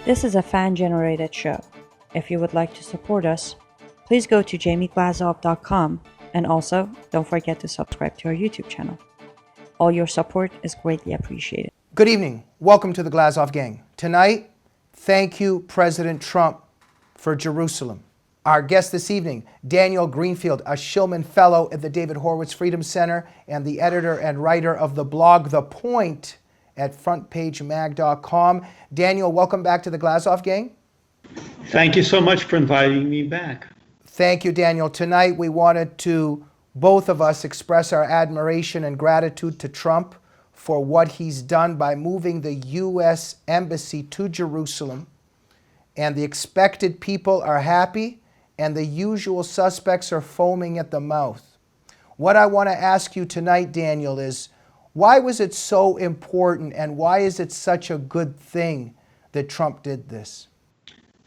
This is a fan-generated show. If you would like to support us, please go to jamieglazov.com, and also don't forget to subscribe to our YouTube channel. All your support is greatly appreciated. Good evening. Welcome to the Glazov Gang. Tonight, thank you, President Trump, for Jerusalem. Our guest this evening, Daniel Greenfield, a Shillman Fellow at the David Horowitz Freedom Center and the editor and writer of the blog The Point at frontpagemag.com. Daniel, welcome back to the Glazov Gang. Thank you so much for inviting me back. Thank you, Daniel. Tonight we wanted to, both of us, express our admiration and gratitude to Trump for what he's done by moving the U.S. Embassy to Jerusalem. And the expected people are happy, and the usual suspects are foaming at the mouth. What I want to ask you tonight, Daniel, is why was it so important, and why is it such a good thing that Trump did this?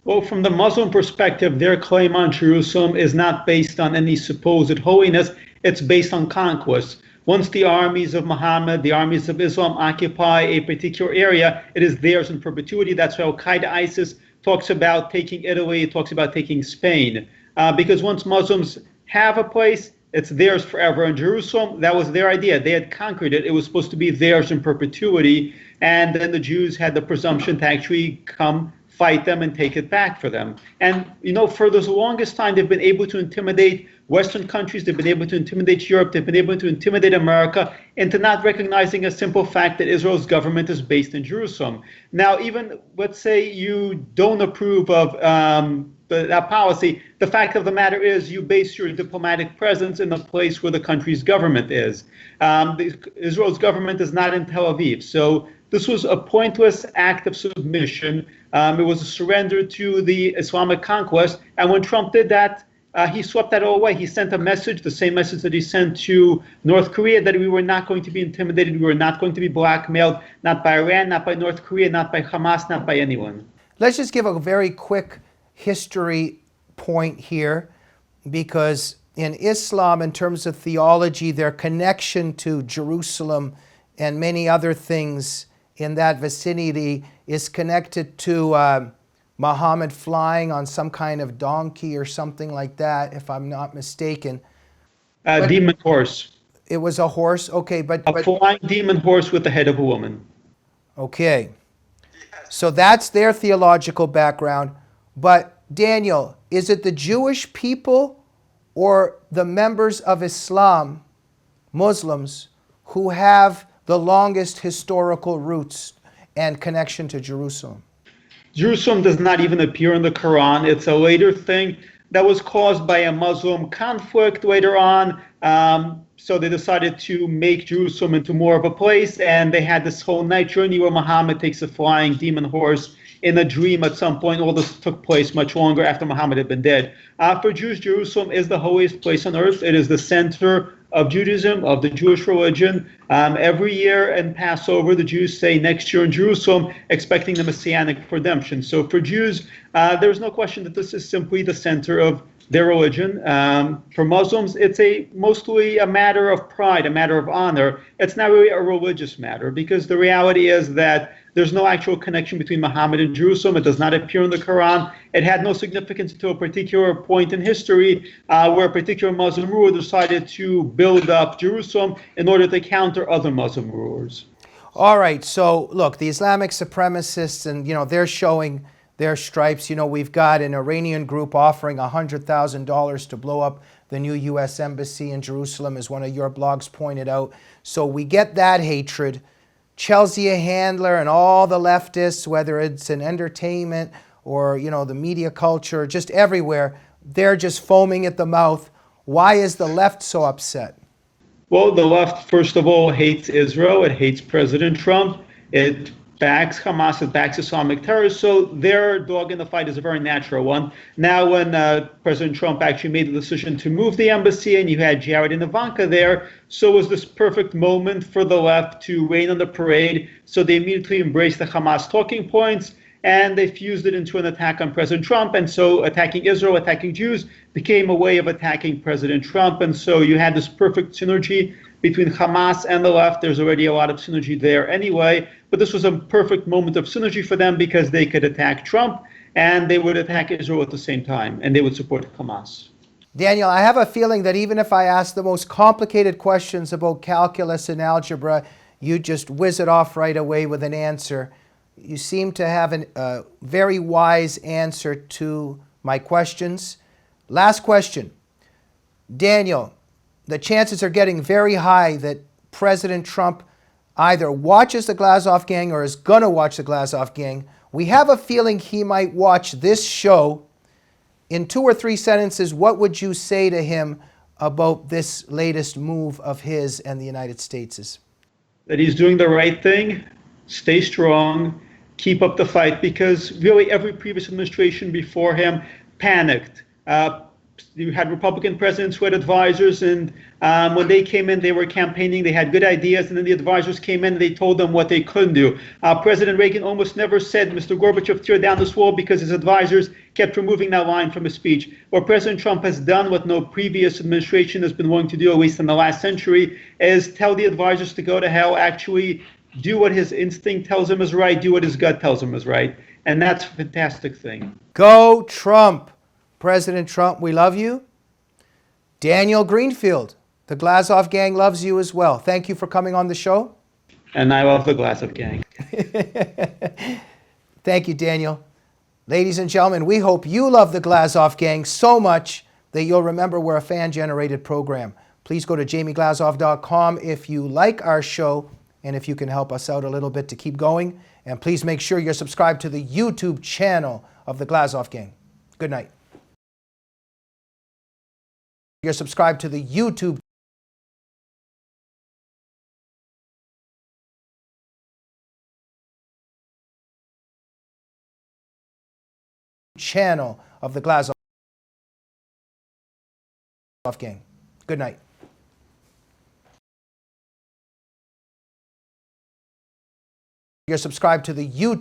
Well, from the Muslim perspective, their claim on Jerusalem is not based on any supposed holiness. It's based on conquest. Once the armies of Muhammad, the armies of Islam occupy a particular area, it is theirs in perpetuity. That's why Al-Qaeda, ISIS talks about taking Italy, it talks about taking Spain. Because once Muslims have a place, it's theirs forever. In Jerusalem, that was their idea. They had conquered it. It was supposed to be theirs in perpetuity. And then the Jews had the presumption to actually come fight them and take it back for them. And, you know, for the longest time, they've been able to intimidate Western countries. They've been able to intimidate Europe. They've been able to intimidate America into not recognizing a simple fact that Israel's government is based in Jerusalem. Now, even let's say you don't approve of that policy, the fact of the matter is you base your diplomatic presence in the place where the country's government is. Israel's government is not in Tel Aviv. So this was a pointless act of submission. It was a surrender to the Islamic conquest. And when Trump did that, he swept that all away. He sent a message, the same message that he sent to North Korea, that we were not going to be intimidated, we were not going to be blackmailed, not by Iran, not by North Korea, not by Hamas, not by anyone. Let's just give a very quick history point here, because in Islam, in terms of theology, their connection to Jerusalem and many other things in that vicinity is connected to Muhammad flying on some kind of donkey or something like that, if I'm not mistaken. Demon horse. It was a horse? Okay, but a flying demon horse with the head of a woman. Okay. So that's their theological background. But Daniel, is it the Jewish people or the members of Islam, Muslims, who have the longest historical roots and connection to Jerusalem? Jerusalem does not even appear in the Quran. It's a later thing that was caused by a Muslim conflict later on. So they decided to make Jerusalem into more of a place, and they had this whole night journey where Muhammad takes a flying demon horse in a dream at some point. All this took place much longer after Muhammad had been dead. For Jews, Jerusalem is the holiest place on earth. It is the center of Judaism, of the Jewish religion. Every year in Passover, the Jews say next year in Jerusalem, expecting the Messianic redemption. So for Jews, there's no question that this is simply the center of their religion. For Muslims, it's mostly a matter of pride, a matter of honor. It's not really a religious matter, because the reality is that there's no actual connection between Muhammad and Jerusalem. It does not appear in the Quran. It had no significance until a particular point in history where a particular Muslim ruler decided to build up Jerusalem in order to counter other Muslim rulers. All right, so look, the Islamic supremacists, and they're showing their stripes. We've got an Iranian group offering $100,000 to blow up the new U.S. Embassy in Jerusalem, as one of your blogs pointed out. So we get that hatred. Chelsea Handler and all the leftists, whether it's in entertainment or the media culture, just everywhere, they're just foaming at the mouth. Why is the left so upset? Well, the left, first of all, hates Israel. It hates President Trump. It backs Hamas, it backs Islamic terrorists. So their dog in the fight is a very natural one. Now, when President Trump actually made the decision to move the embassy, and you had Jared and Ivanka there, so was this perfect moment for the left to rain on the parade. So they immediately embraced the Hamas talking points, and they fused it into an attack on President Trump. And so attacking Israel, attacking Jews became a way of attacking President Trump. And so you had this perfect synergy between Hamas and the left. There's already a lot of synergy there anyway, but this was a perfect moment of synergy for them because they could attack Trump and they would attack Israel at the same time, and they would support Hamas. Daniel, I have a feeling that even if I ask the most complicated questions about calculus and algebra, you just whiz it off right away with an answer. You seem to have a very wise answer to my questions. Last question. Daniel, the chances are getting very high that President Trump either watches the Glazov Gang or is going to watch the Glazov Gang. We have a feeling he might watch this show. In 2 or 3 sentences, what would you say to him about this latest move of his and the United States'? That he's doing the right thing, stay strong, keep up the fight, because really every previous administration before him panicked. You had Republican presidents who had advisors, and when they came in, they were campaigning, they had good ideas, and then the advisors came in and they told them what they couldn't do. President Reagan almost never said, "Mr. Gorbachev, tear down this wall," because his advisors kept removing that line from his speech. What President Trump has done, what no previous administration has been willing to do, at least in the last century, is tell the advisors to go to hell, actually do what his instinct tells him is right, do what his gut tells him is right. And that's a fantastic thing. Go Trump! President Trump, we love you. Daniel Greenfield, the Glazov Gang loves you as well. Thank you for coming on the show. And I love the Glazov Gang. Thank you, Daniel. Ladies and gentlemen, we hope you love the Glazov Gang so much that you'll remember we're a fan-generated program. Please go to jamieglazov.com if you like our show and if you can help us out a little bit to keep going. And please make sure you're subscribed to the YouTube channel of the Glazov Gang. Good night. You're subscribed to the YouTube channel of the Glazov Gang. Good night. You're subscribed to the YouTube